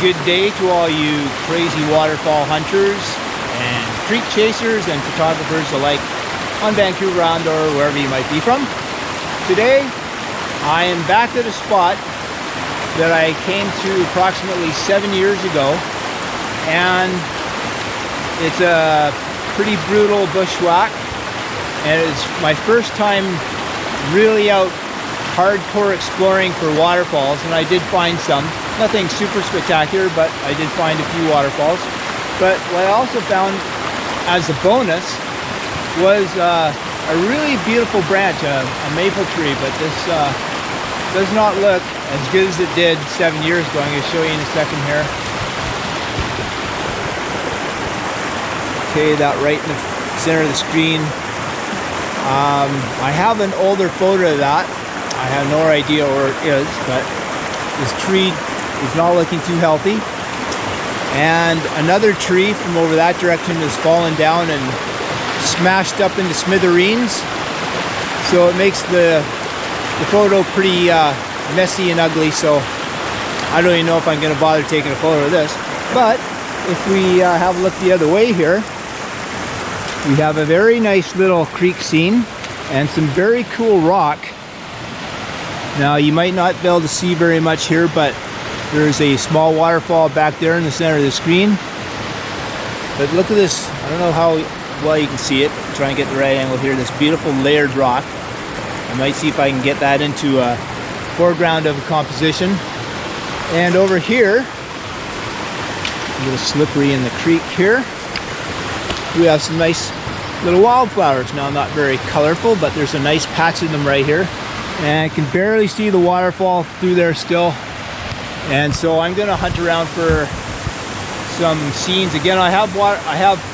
good day to all you crazy waterfall hunters and creek chasers and photographers alike on Vancouver Island or wherever you might be from. Today, I am back at a spot that I came to approximately 7 years ago, and it's a pretty brutal bushwhack, and it's my first time really out hardcore exploring for waterfalls, and I did find some. Nothing super spectacular, but I did find a few waterfalls. But what I also found as a bonus was a really beautiful branch, a maple tree, but this does not look as good as it did 7 years ago. I'm going to show you in a second here. Okay, that right in the center of the screen. I have an older photo of that. I have no idea where it is, but this tree is not looking too healthy. And another tree from over that direction has fallen down and smashed up into smithereens. So it makes the photo pretty messy and ugly, so I don't even know if I'm going to bother taking a photo of this. But if we have a look the other way here, we have a very nice little creek scene and some very cool rock. Now you might not be able to see very much here, but there's a small waterfall back there in the center of the screen. But look at this, I don't know how well you can see it. I'll try and get the right angle here. This beautiful layered rock. I might see if I can get that into a foreground of a composition. And over here, a little slippery in the creek here, we have some nice little wildflowers. Now not very colorful, but there's a nice patch of them right here. And I can barely see the waterfall through there still. And so I'm gonna hunt around for some scenes. Again, I have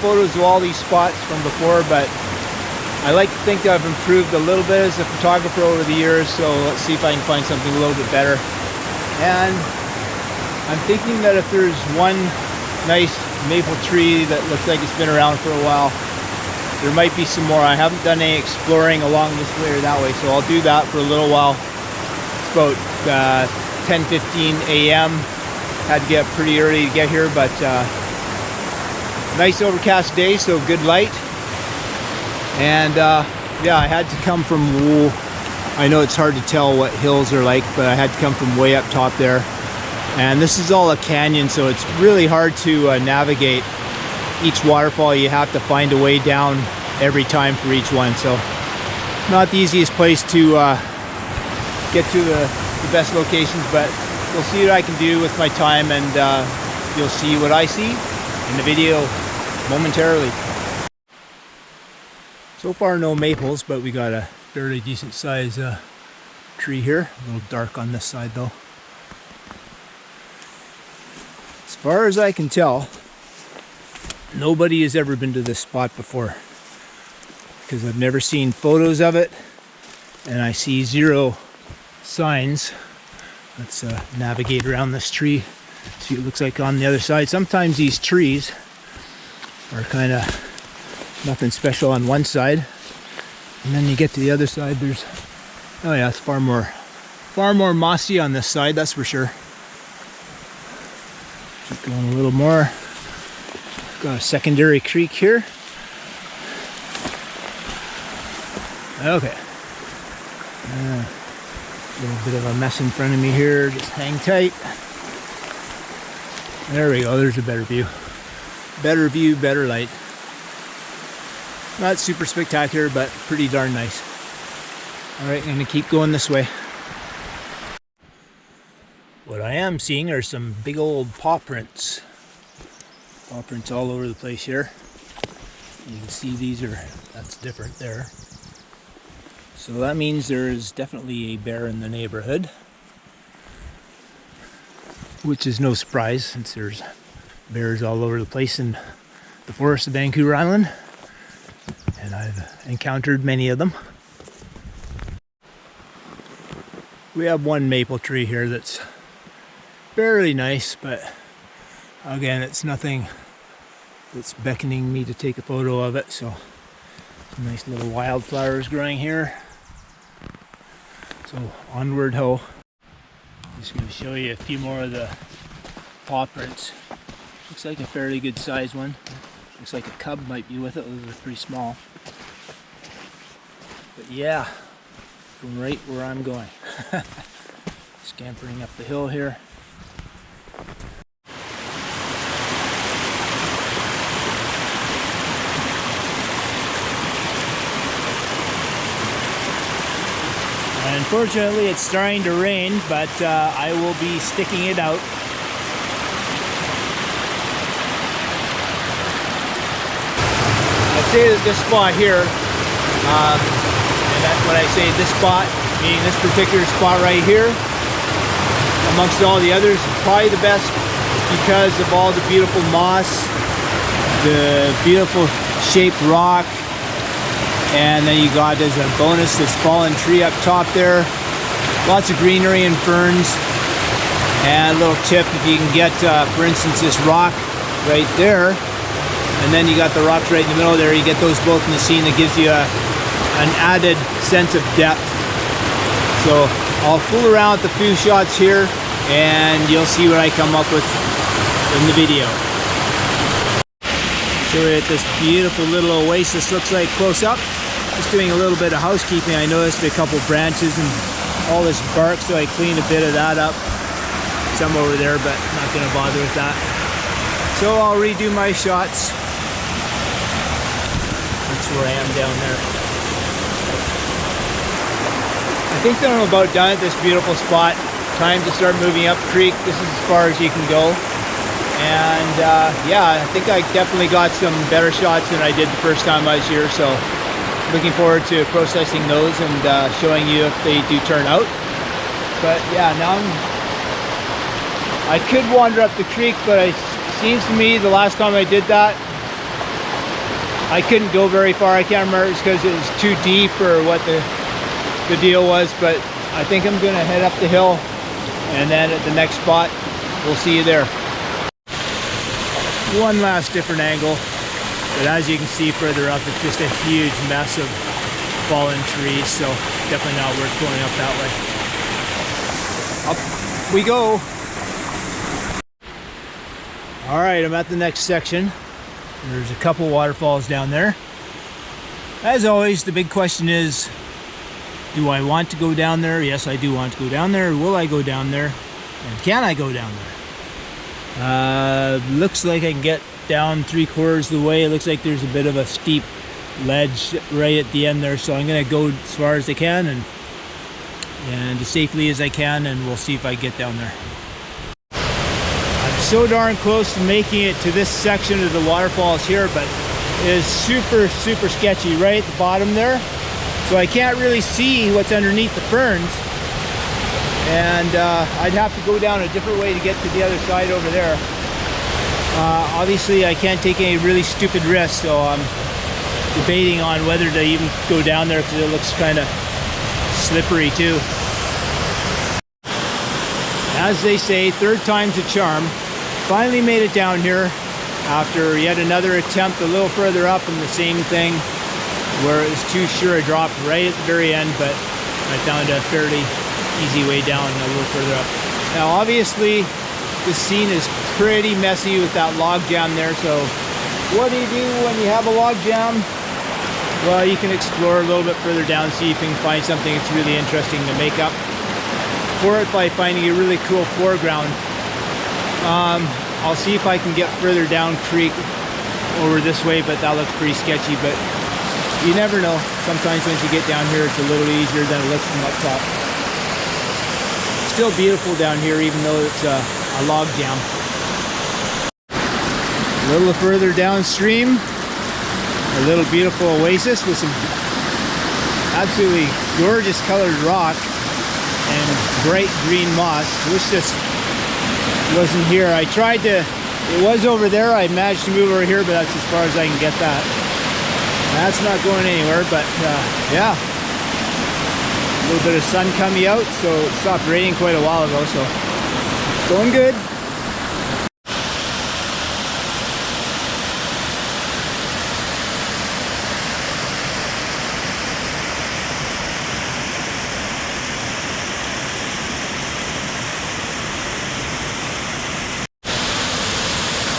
photos of all these spots from before, but I like to think that I've improved a little bit as a photographer over the years. So let's see if I can find something a little bit better. And I'm thinking that if there's one nice maple tree that looks like it's been around for a while, there might be some more. I haven't done any exploring along this way or that way, so I'll do that for a little while. It's about 10:15 a.m. Had to get up pretty early to get here, but nice overcast day, so good light. And yeah, I had to come from, I know it's hard to tell what hills are like, but I had to come from way up top there. And this is all a canyon, so it's really hard to navigate each waterfall. You have to find a way down every time for each one, so not the easiest place to get to the best locations, but we'll see what I can do with my time, and you'll see what I see in the video momentarily. So far no maples, but we got a fairly decent size tree here. A little dark on this side though. As far as I can tell, nobody has ever been to this spot before, because I've never seen photos of it, and I see zero signs. Let's navigate around this tree, see what it looks like on the other side. Sometimes these trees are kind of nothing special on one side, and then you get to the other side, there's, oh yeah, it's far more mossy on this side, that's for sure. Keep going a little more. Got a secondary creek here. Okay. A little bit of a mess in front of me here. Just hang tight. There we go. There's a better view. Better view, better light. Not super spectacular, but pretty darn nice. Alright, I'm going to keep going this way. What I am seeing are some big old paw prints. Paw prints all over the place here. You can see these are, that's different there. So that means there's definitely a bear in the neighborhood, which is no surprise since there's bears all over the place in the forest of Vancouver Island, and I've encountered many of them. We have one maple tree here that's fairly nice, but again, it's nothing that's beckoning me to take a photo of it. So some nice little wildflowers growing here. So onward ho. Just going to show you a few more of the paw prints. Looks like a fairly good sized one. Looks like a cub might be with it. Those are pretty small. But yeah, going right where I'm going. Scampering up the hill here. Unfortunately, it's starting to rain, but I will be sticking it out. I'd say that this spot here, and that's when I say this spot, meaning this particular spot right here, amongst all the others, is probably the best because of all the beautiful moss, the beautiful shaped rock, and then you got, as a bonus, this fallen tree up top there. Lots of greenery and ferns. And a little tip, if you can get, for instance, this rock right there, and then you got the rocks right in the middle there, you get those both in the scene. That gives you an added sense of depth. So I'll fool around with a few shots here, and you'll see what I come up with in the video. Show you what this beautiful little oasis looks like close up. Just doing a little bit of housekeeping. I noticed a couple branches and all this bark, so I cleaned a bit of that up. Some over there, but not going to bother with that. So I'll redo my shots. That's where I am down there. I think that I'm about done at this beautiful spot. Time to start moving up creek. This is as far as you can go. And yeah, I think I definitely got some better shots than I did the first time I was here. So looking forward to processing those and showing you if they do turn out. But yeah, now I could wander up the creek, but it seems to me the last time I did that, I couldn't go very far. I can't remember if it's because it was too deep or what the deal was, but I think I'm gonna head up the hill, and then at the next spot, we'll see you there. One last different angle. But as you can see further up, it's just a huge mess of fallen trees, so definitely not worth going up that way. Up we go. All right, I'm at the next section. There's a couple waterfalls down there. As always, the big question is, do I want to go down there? Yes, I do want to go down there. Will I go down there? And can I go down there? Looks like I can get down 3/4 of the way. It looks like there's a bit of a steep ledge right at the end there, so I'm gonna go as far as I can and as safely as I can, and we'll see if I get down there. I'm so darn close to making it to this section of the waterfalls here, but it is super sketchy right at the bottom there, so I can't really see what's underneath the ferns, and I'd have to go down a different way to get to the other side over there. Obviously I can't take any really stupid risks, so I'm debating on whether to even go down there because it looks kind of slippery too. As they say, third time's a charm. Finally made it down here after yet another attempt a little further up in the same thing where it was too sure a drop right at the very end, but I found a fairly easy way down a little further up. Now obviously the scene is pretty messy with that log jam there, so what do you do when you have a log jam? Well, you can explore a little bit further down, see if you can find something that's really interesting to make up for it by finding a really cool foreground. I'll see if I can get further down creek over this way, but that looks pretty sketchy, but you never know. Sometimes once you get down here, it's a little easier than it looks from up top. Still beautiful down here, even though it's a log jam. A little further downstream, a little beautiful oasis with some absolutely gorgeous colored rock and bright green moss. Wish this wasn't here. I tried to, it was over there. I managed to move over here, but that's as far as I can get that. That's not going anywhere, but yeah. A little bit of sun coming out, so it stopped raining quite a while ago, so it's going good.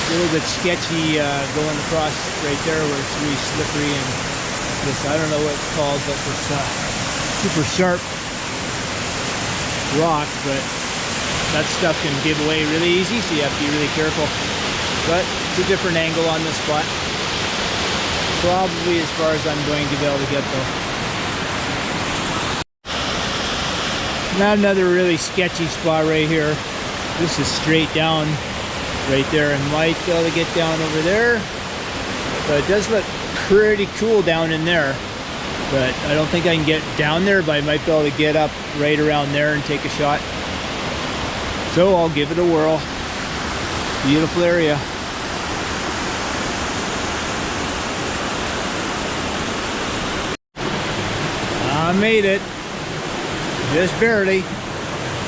little bit sketchy going across right there where it's really slippery, and this, I don't know what it's called, but this super sharp rock, but that stuff can give away really easy, so you have to be really careful. But it's a different angle on this spot. Probably as far as I'm going to be able to get though. Not another really sketchy spot right here. This is straight down right there, and might be able to get down over there. But it does look pretty cool down in there. But I don't think I can get down there, but I might be able to get up right around there and take a shot. So I'll give it a whirl. Beautiful area. I made it. Just barely.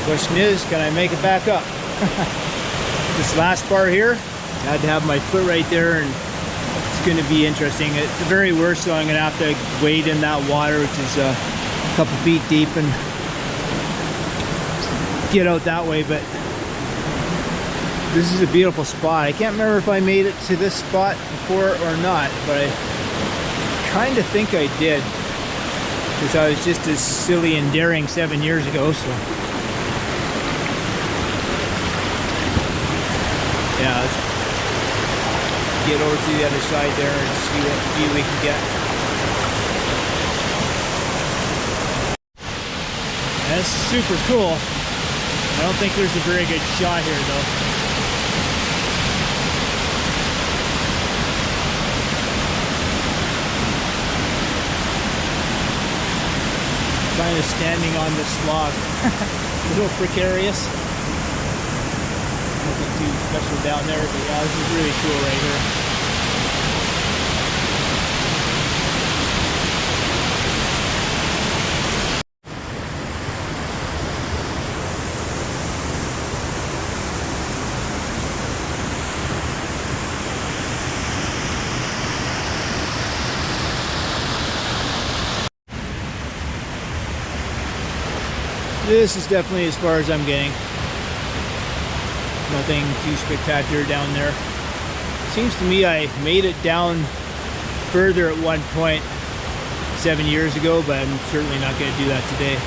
Question is, can I make it back up? This last part here, I had to have my foot right there, and it's going to be interesting. At the very worst, so I'm going to have to wade in that water, which is a couple feet deep, and get out that way. But this is a beautiful spot. I can't remember if I made it to this spot before or not, but I kind of think I did, because I was just as silly and daring 7 years ago. So yeah, let's get over to the other side there and see what view we can get. That's super cool. I don't think there's a very good shot here though. Kind of standing on this log. A little precarious. Nothing too special down there, but yeah, this is really cool right here. This is definitely as far as I'm getting. Nothing too spectacular down there. Seems to me I made it down further at one point 7 years ago, but I'm certainly not going to do that today.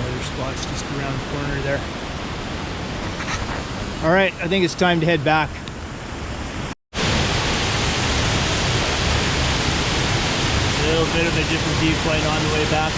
Another spot's just around the corner there. All right, I think it's time to head back. A little bit of a different viewpoint on the way back.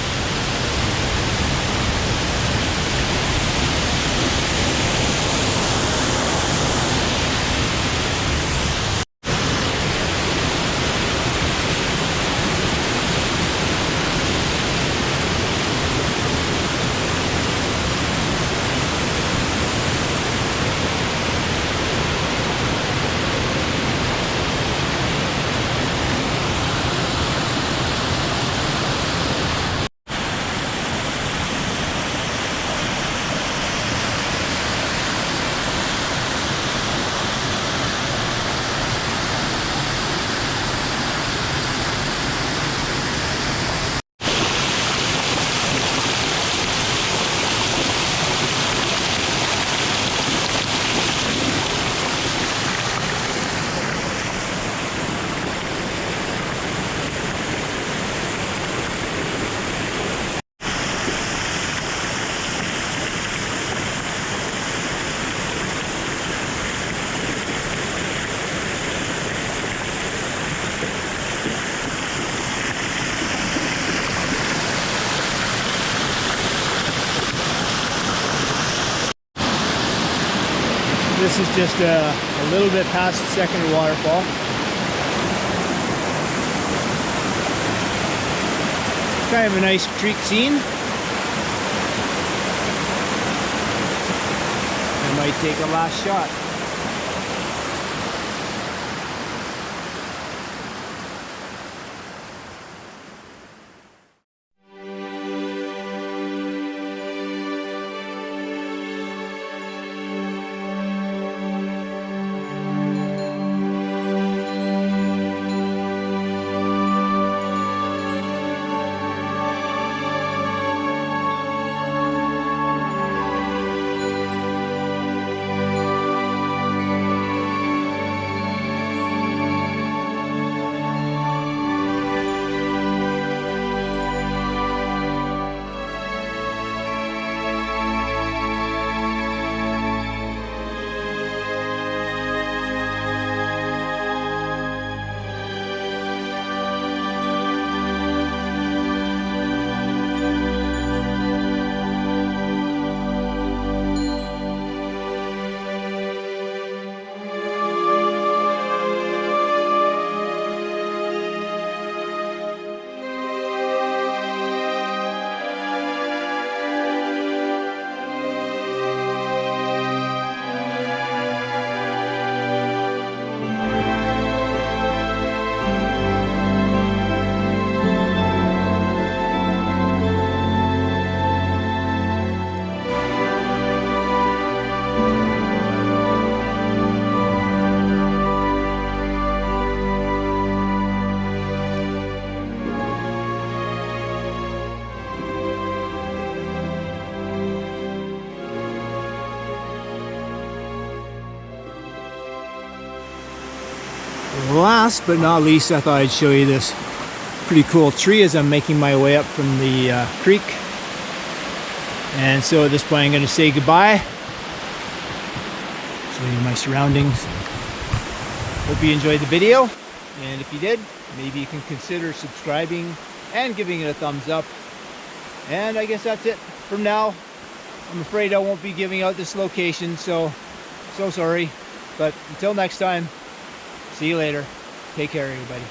This is just a little bit past the second waterfall. Kind of a nice creek scene. I might take a last shot. last but not least, I thought I'd show you this pretty cool tree as I'm making my way up from the creek. And so at this point I'm going to say goodbye. Show you my surroundings. Hope you enjoyed the video, and if you did, maybe you can consider subscribing and giving it a thumbs up. And I guess that's it from now. I'm afraid I won't be giving out this location, so sorry. But until next time, see you later. Take care, everybody.